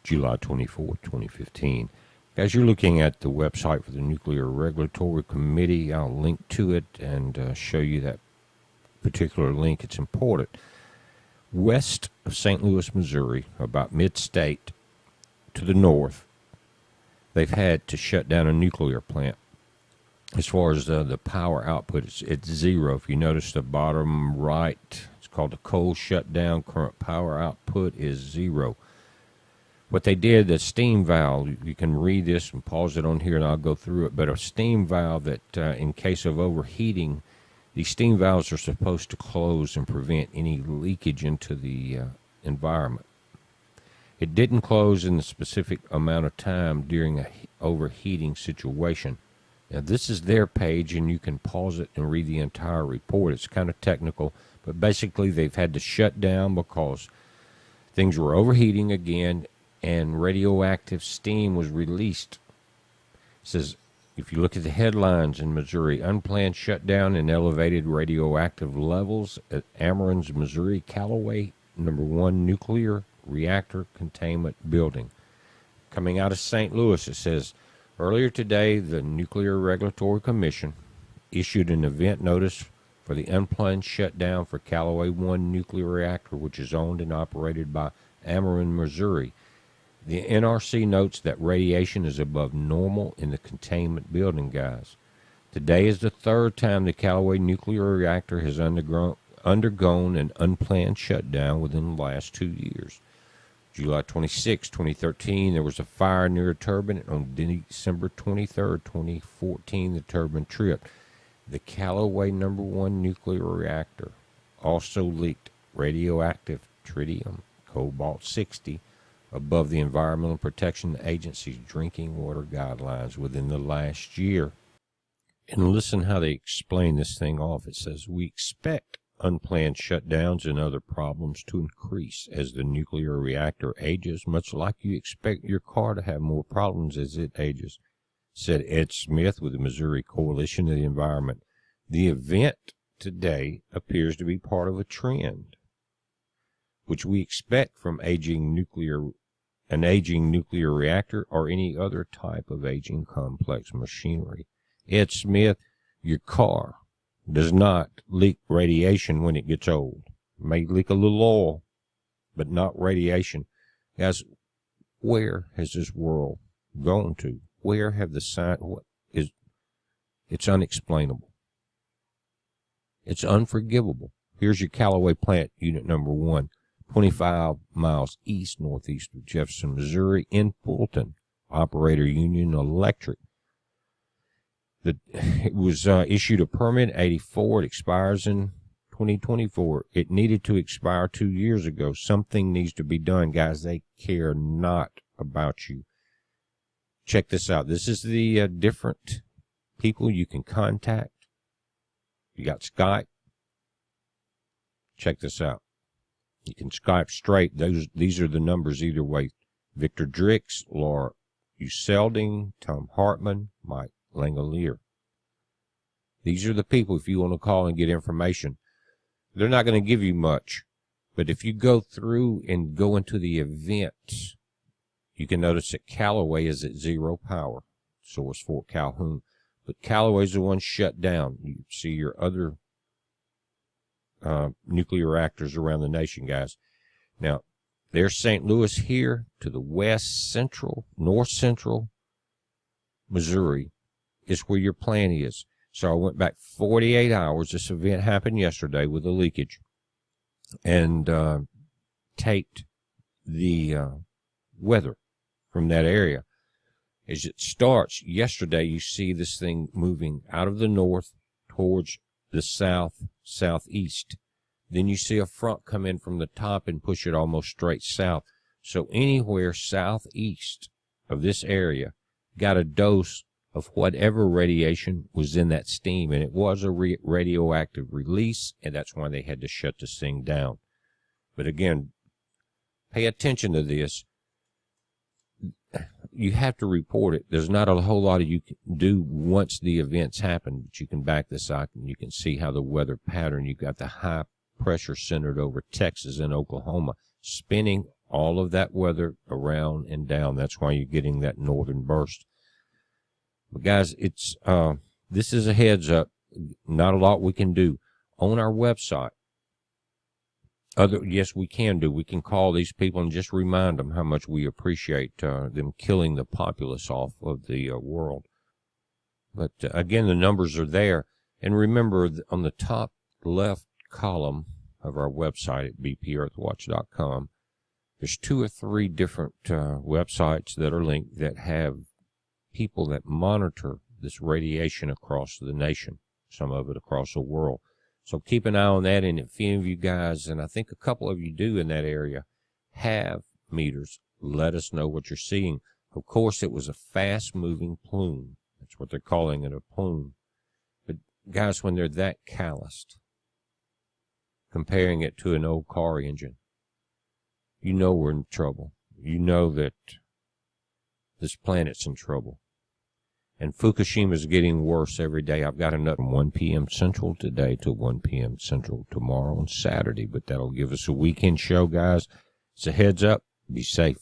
July 24, 2015. Guys, you're looking at the website for the Nuclear Regulatory Committee. I'll link to it and show you that particular link. It's important. West of St. Louis, Missouri, about mid-state to the north, they've had to shut down a nuclear plant. As far as the power output, it's zero. If you notice the bottom right, it's called the coal shutdown. Current power output is zero. What they did, the steam valve, you can read this and pause it on here and I'll go through it, but a steam valve that in case of overheating, these steam valves are supposed to close and prevent any leakage into the environment. It didn't close in the specific amount of time during an overheating situation. Now, this is their page, and you can pause it and read the entire report. It's kind of technical, but basically they've had to shut down because things were overheating again, and radioactive steam was released. It says, if you look at the headlines in Missouri, unplanned shutdown and elevated radioactive levels at Ameren's Missouri Callaway #1 nuclear reactor containment building. Coming out of St. Louis, it says, earlier today, the Nuclear Regulatory Commission issued an event notice for the unplanned shutdown for Callaway 1 nuclear reactor, which is owned and operated by Ameren, Missouri. The NRC notes that radiation is above normal in the containment building, guys. Today is the third time the Callaway nuclear reactor has undergone an unplanned shutdown within the last 2 years. July 26, 2013, there was a fire near a turbine. On December 23, 2014, the turbine tripped. The Callaway #1 nuclear reactor also leaked radioactive tritium, cobalt-60, above the Environmental Protection Agency's drinking water guidelines within the last year. And listen how they explain this thing off. It says, we expect unplanned shutdowns and other problems to increase as the nuclear reactor ages, much like you expect your car to have more problems as it ages, said Ed Smith with the Missouri Coalition of the Environment. The event today appears to be part of a trend, which we expect from an aging nuclear reactor or any other type of aging complex machinery. Ed Smith, your car does not leak radiation when it gets old. It may leak a little oil, but not radiation. Guys, where has this world gone to? Where have the science, it's unexplainable. It's unforgivable. Here's your Callaway plant, unit #1. 25 miles northeast of Jefferson, Missouri, in Fulton. Operator Union Electric. It was issued a permit 84. It expires in 2024. It needed to expire 2 years ago. Something needs to be done, guys. They care not about you. Check this out. This is the different people you can contact. You got Skype. Check this out. You can Skype straight. These are the numbers either way. Victor Drix, Laura Uselding, Tom Hartman, Mike Langolier. These are the people if you want to call and get information. They're not going to give you much, but if you go through and go into the events, you can notice that Callaway is at zero power. Source Fort Calhoun. But Callaway's the one shut down. You see your other nuclear reactors around the nation, guys. Now, there's St. Louis here to the north central Missouri is where your plant is. So I went back 48 hours. This event happened yesterday with a leakage, and taped the weather from that area. As it starts yesterday, you see this thing moving out of the north towards the southeast. Then you see a front come in from the top and push it almost straight south. So anywhere southeast of this area got a dose of whatever radiation was in that steam, and it was a radioactive release, and that's why they had to shut this thing down. But again, pay attention to this. You have to report it. There's not a whole lot you can do once the events happen, but you can back this out and you can see how the weather pattern, you've got the high pressure centered over Texas and Oklahoma, spinning all of that weather around and down. That's why you're getting that northern burst. But guys, it's this is a heads up. Not a lot we can do on our website. Yes, we can do. We can call these people and just remind them how much we appreciate them killing the populace off of the world. But again, the numbers are there. And remember, on the top left column of our website at BPEARTHWATCH.com, there's 2 or 3 different websites that are linked that have people that monitor this radiation across the nation, some of it across the world. So keep an eye on that, and if any of you guys, and I think a couple of you do in that area, have meters, let us know what you're seeing. Of course, it was a fast-moving plume. That's what they're calling it, a plume. But guys, when they're that calloused, comparing it to an old car engine, you know we're in trouble. You know that this planet's in trouble. And Fukushima is getting worse every day. I've got enough from 1 p.m. Central today to 1 p.m. Central tomorrow and Saturday. But that'll give us a weekend show, guys. It's a heads up. Be safe.